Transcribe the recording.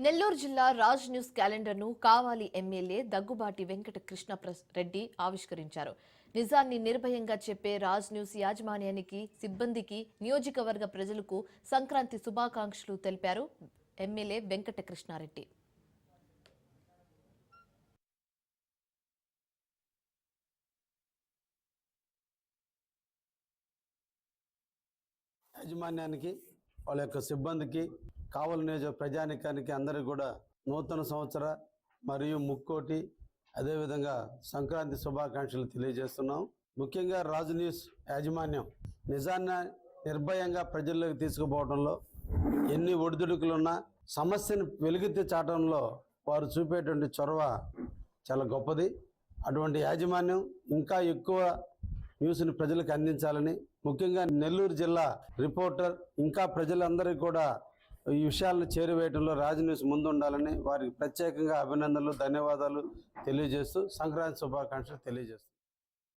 నెల్లూరు జిల్లా రాజ్ న్యూస్ క్యాలెండర్ను కావాలి ఎమ్మెల్యే దగ్గుబాటి వెంకట కృష్ణ రెడ్డి ఆవిష్కరించారు. నిజాన్ని నిర్భయంగా చెప్పే రాజ్ న్యూస్ యాజమాన్యానికి, సిబ్బందికి, నియోజకవర్గ ప్రజలకు సంక్రాంతి శుభాకాంక్షలు తెలిపారు ఎమ్మెల్యే వెంకట కృష్ణారెడ్డి. యాజమాన్యానికి, వాళ్ళ యొక్క సిబ్బందికి, కావలి నియోజక ప్రజానికానికి అందరికీ కూడా నూతన సంవత్సర మరియు ముక్కోటి అదేవిధంగా సంక్రాంతి శుభాకాంక్షలు తెలియజేస్తున్నాం. ముఖ్యంగా రాజు న్యూస్ యాజమాన్యం నిజాన్ని నిర్భయంగా ప్రజల్లోకి తీసుకుపోవడంలో ఎన్ని ఒడిదుడుకులున్నా సమస్యను వెలుగెత్తి చాటంలో వారు చూపేటువంటి చొరవ చాలా గొప్పది. అటువంటి యాజమాన్యం ఇంకా ఎక్కువ న్యూస్ని ప్రజలకు అందించాలని, ముఖ్యంగా నెల్లూరు జిల్లా రిపోర్టర్ ఇంకా ప్రజలందరికీ కూడా ఈ విషయాలను చేరువేయడంలో రాజ్ న్యూస్ ముందుండాలని వారికి ప్రత్యేకంగా అభినందనలు, ధన్యవాదాలు తెలియజేస్తూ సంక్రాంతి శుభాకాంక్షలు తెలియజేస్తూ